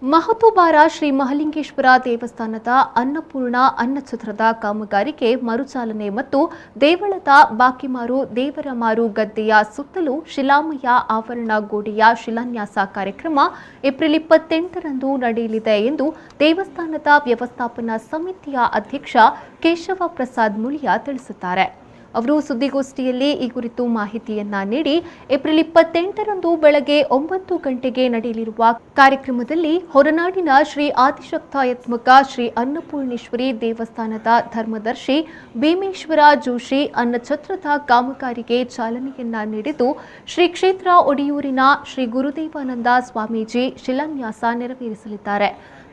ಮಹತೋಬಾರ ಶ್ರೀ ಮಹಲಿಂಗೇಶ್ವರ ದೇವಸ್ಥಾನದ ಅನ್ನಪೂರ್ಣ ಅನ್ನಛತ್ರದ ಕಾಮಗಾರಿಗೆ ಮರುಚಾಲನೆ ಮತ್ತು ದೇವಳದ ಬಾಕಿಮಾರು ದೇವರಮಾರು ಗದ್ದೆಯ ಸುತ್ತಲೂ ಶಿಲಾಮಯ ಆವರಣ ಗೋಡೆಯ ಶಿಲಾನ್ಯಾಸ ಕಾರ್ಯಕ್ರಮ ಏಪ್ರಿಲ್ 28ರಂದು ನಡೆಯಲಿದೆ ಎಂದು ದೇವಸ್ಥಾನದ ವ್ಯವಸ್ಥಾಪನಾ ಸಮಿತಿಯ ಅಧ್ಯಕ್ಷ ಕೇಶವ ಪ್ರಸಾದ್ ಮುಳಿಯ ತಿಳಿಸಿದ್ದಾರೆ. ಅವರು ಸುದ್ದಿಗೋಷ್ಠಿಯಲ್ಲಿ ಈ ಕುರಿತು ಮಾಹಿತಿಯನ್ನ ನೀಡಿ ಏಪ್ರಿಲ್ 28ರಂದು ಬೆಳಗ್ಗೆ 9 ಗಂಟೆಗೆ ನಡೆಯಲಿರುವ ಕಾರ್ಯಕ್ರಮದಲ್ಲಿ ಹೊರನಾಡಿನ ಶ್ರೀ ಆದಿಶಕ್ತಾಯತ್ಮಕ ಶ್ರೀ ಅನ್ನಪೂರ್ಣೇಶ್ವರಿ ದೇವಸ್ಥಾನದ ಧರ್ಮದರ್ಶಿ ಭೀಮೇಶ್ವರ ಜೋಶಿ ಅನ್ನಛತ್ರದ ಕಾಮಗಾರಿಗೆ ಚಾಲನೆಯನ್ನ ನೀಡಿದ್ದು ಶ್ರೀ ಕ್ಷೇತ್ರ ಒಡಿಯೂರಿನ ಶ್ರೀ ಗುರುದೇವಾನಂದ ಸ್ವಾಮೀಜಿ ಶಿಲಾನ್ಯಾಸ ನೆರವೇರಿಸಲಿದ್ದಾರೆ.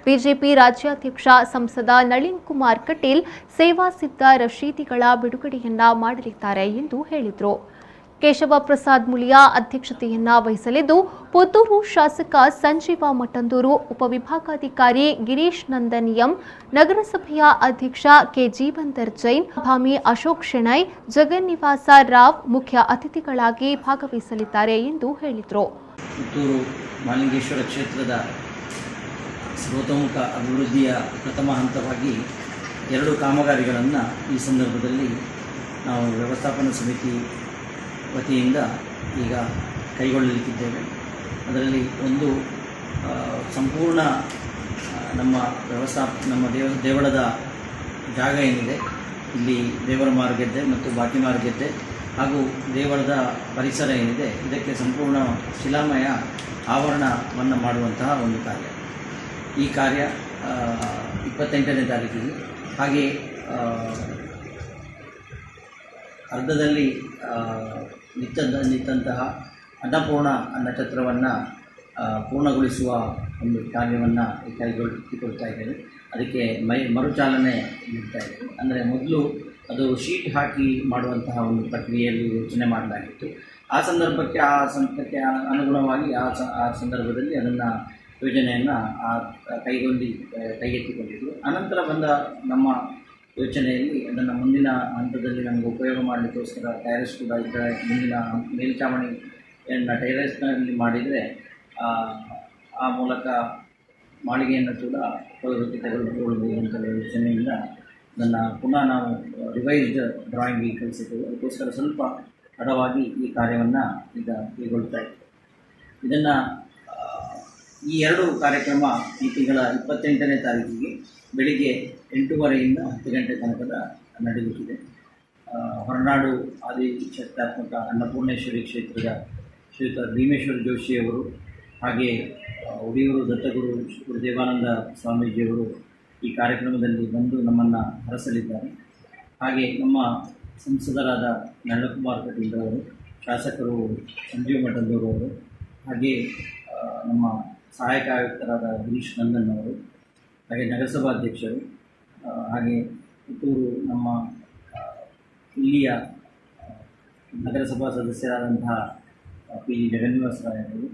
ಬಿಜೆಪಿ ರಾಜ್ಯಾಧ್ಯಕ್ಷ ಸಂಸದ ನಳಿನ್ ಕುಮಾರ್ ಕಟೀಲ್ ಸೇವಾ ಸಿದ್ಧ ರಶೀದಿಗಳ ಬಿಡುಗಡೆಯನ್ನ ಮಾಡಲಿದ್ದಾರೆ ಎಂದು ಹೇಳಿದರು. ಕೇಶವ ಪ್ರಸಾದ್ ಮುಳಿಯ ಅಧ್ಯಕ್ಷತೆಯನ್ನ ವಹಿಸಲಿದ್ದು ಪುತ್ತೂರು ಶಾಸಕ ಸಂಜೀವ ಮಠಂದೂರು, ಉಪವಿಭಾಗಾಧಿಕಾರಿ ಗಿರೀಶ್ ನಂದನಿಯಂ, ನಗರಸಭೆಯ ಅಧ್ಯಕ್ಷ ಕೆ ಜೀವಂದರ್ ಜೈನ್, ಭಾಮಿ ಅಶೋಕ್ ಶೆಣೈ, ಜಗನ್ನಿವಾಸ ರಾವ್ ಮುಖ್ಯ ಅತಿಥಿಗಳಾಗಿ ಭಾಗವಹಿಸಲಿದ್ದಾರೆ ಎಂದು ಹೇಳಿದರು. ಪುತ್ತೂರು ಮಹಲಿಂಗೇಶ್ವರ ಕ್ಷೇತ್ರದ ಸರ್ವತೋಮುಖ ಅಭಿವೃದ್ಧಿಯ ಪ್ರಥಮ ಹಂತವಾಗಿ 2 ಕಾಮಗಾರಿಗಳನ್ನು ಈ ಸಂದರ್ಭದಲ್ಲಿ ನಾವು ವ್ಯವಸ್ಥಾಪನಾ ಸಮಿತಿ ವತಿಯಿಂದ ಈಗ ಕೈಗೊಳ್ಳಲಿಕ್ಕಿದ್ದೇವೆ. ಅದರಲ್ಲಿ ಒಂದು ಸಂಪೂರ್ಣ ನಮ್ಮ ದೇವಳದ ಜಾಗ ಏನಿದೆ, ಇಲ್ಲಿ ದೇವರ ಮಾರುಗೆದ್ದೆ ಮತ್ತು ಬಾಕಿ ಮಾರುಗೆದ್ದೆ ಹಾಗೂ ದೇವಳದ ಪರಿಸರ ಏನಿದೆ, ಇದಕ್ಕೆ ಸಂಪೂರ್ಣ ಶಿಲಾಮಯ ಆವರಣವನ್ನು ಮಾಡುವಂತಹ ಒಂದು ಕಾರ್ಯ. ಈ ಕಾರ್ಯ 28ನೇ ತಾರೀಕಿಗೆ, ಹಾಗೆ ಅರ್ಧದಲ್ಲಿ ನಿಂತಹ ಅನ್ನಪೂರ್ಣ ಅನ್ನಛತ್ರವನ್ನು ಪೂರ್ಣಗೊಳಿಸುವ ಒಂದು ಕಾರ್ಯವನ್ನು ಕೈಗೊಳ್ತಾ ಇದ್ದೇವೆ. ಅದಕ್ಕೆ ಮರುಚಾಲನೆ ನೀಡ್ತಾ ಇದ್ದೇವೆ. ಅಂದರೆ ಮೊದಲು ಅದು ಶೀಟ್ ಹಾಕಿ ಮಾಡುವಂತಹ ಒಂದು ಪ್ರಕ್ರಿಯೆಯಲ್ಲಿ ಯೋಚನೆ ಮಾಡಲಾಗಿತ್ತು. ಆ ಸಂದರ್ಭಕ್ಕೆ ಅನುಗುಣವಾಗಿ ಆ ಸಂದರ್ಭದಲ್ಲಿ ಅದನ್ನು ಯೋಜನೆಯನ್ನು ಕೈಗೆತ್ತಿಕೊಂಡಿದ್ದರು. ಅನಂತರ ಬಂದ ನಮ್ಮ ಯೋಚನೆಯಲ್ಲಿ ಅದನ್ನು ಮುಂದಿನ ಹಂತದಲ್ಲಿ ನಮಗೆ ಉಪಯೋಗ ಮಾಡಲಿಕ್ಕೋಸ್ಕರ ಟೈರಸ್ ಕೂಡ ಇದ್ದರೆ ಮುಂದಿನ ಮೇಲ್ಛಾವಣಿಯನ್ನು ಟೈರಸ್ನಲ್ಲಿ ಮಾಡಿದರೆ ಆ ಮೂಲಕ ಮಾಳಿಗೆಯನ್ನು ಕೂಡ ಉಪಯೋಗಕ್ಕೆ ತೆಗೆದುಕೊಳ್ಳಬಹುದು ಅಂತ ಯೋಚನೆಯಿಂದ ಅದನ್ನು ಪುನಃ ನಾವು ರಿವೈಸ್ಡ್ ಡ್ರಾಯಿಂಗಿಗೆ ಕಲಿಸಿದ್ದೇವೆ. ಅದಕ್ಕೋಸ್ಕರ ಸ್ವಲ್ಪ ತಡವಾಗಿ ಈ ಕಾರ್ಯವನ್ನು ಈಗ ಕೈಗೊಳ್ತಾ ಇದ್ದೇವೆ. ಇದನ್ನು ಈ 2 ಕಾರ್ಯಕ್ರಮ ಈ ತಿಂಗಳ 28ನೇ ತಾರೀಕಿಗೆ ಬೆಳಿಗ್ಗೆ 8:30ರಿಂದ 10 ಗಂಟೆ ತನಕದ ನಡೆಯುತ್ತಿದೆ. ಹೊರನಾಡು ಆದಿಶಕ್ತಾತ್ಮಕ ಅನ್ನಪೂರ್ಣೇಶ್ವರಿ ಕ್ಷೇತ್ರದ ಶ್ರೀಯುತ ಭೀಮೇಶ್ವರ ಜೋಶಿಯವರು, ಹಾಗೆ ಒಡಿಯೂರು ದತ್ತಗುರು ಗುರುದೇವಾನಂದ ಸ್ವಾಮೀಜಿಯವರು ಈ ಕಾರ್ಯಕ್ರಮದಲ್ಲಿ ಬಂದು ನಮ್ಮನ್ನು ಹರಸಲಿದ್ದಾರೆ. ಹಾಗೆ ನಮ್ಮ ಸಂಸದರಾದ ನಳಿನ್ಕುಮಾರ್ ಕಟೀಲ್ ಅವರು, ಶಾಸಕರು ಸಂಜೀವ ಮಠಂದೂರು ಅವರು, ಹಾಗೆ ನಮ್ಮ ಸಹಾಯಕ ಆಯುಕ್ತರಾದ ಗಿರೀಶ್ ನಂದನ್ ಅವರು, ಹಾಗೆ ನಗರಸಭಾಧ್ಯಕ್ಷರು, ಹಾಗೆ ಪುತ್ತೂರು ನಮ್ಮ ಇಲ್ಲಿಯ ನಗರಸಭಾ ಸದಸ್ಯರಾದಂತಹ ಪಿ ಜಗನ್ನಿವಾಸ ರಾಯ್ ಅವರು,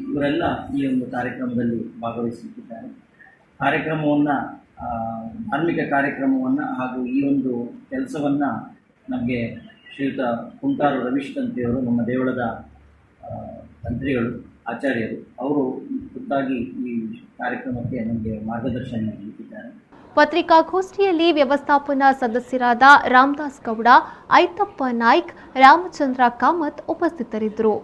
ಇವರೆಲ್ಲ ಈ ಒಂದು ಕಾರ್ಯಕ್ರಮದಲ್ಲಿ ಭಾಗವಹಿಸುತ್ತಿದ್ದಾರೆ. ಕಾರ್ಯಕ್ರಮವನ್ನು ಧಾರ್ಮಿಕ ಕಾರ್ಯಕ್ರಮವನ್ನು ಹಾಗೂ ಈ ಒಂದು ಕೆಲಸವನ್ನು ನಮಗೆ ಶ್ರೀಯುತ ಕುಂಟಾರು ರವೀಶ್ ತಂತ್ರಿಯವರು, ನಮ್ಮ ದೇವಳದ ತಂತ್ರಿಗಳು, ಆಚಾರ್ಯರು, ಅವರು ಖುದ್ದಾಗಿ ಈ ಕಾರ್ಯಕ್ರಮಕ್ಕೆ ನಮಗೆ ಮಾರ್ಗದರ್ಶನ ನೀಡುತ್ತಿದ್ದಾರೆ. ಪತ್ರಿಕಾಗೋಷ್ಠಿಯಲ್ಲಿ ವ್ಯವಸ್ಥಾಪನಾ ಸದಸ್ಯರಾದ ರಾಮದಾಸ್ ಗೌಡ, ಐತಪ್ಪ ನಾಯ್ಕ್, ರಾಮಚಂದ್ರ ಕಾಮತ್ ಉಪಸ್ಥಿತರಿದ್ದರು.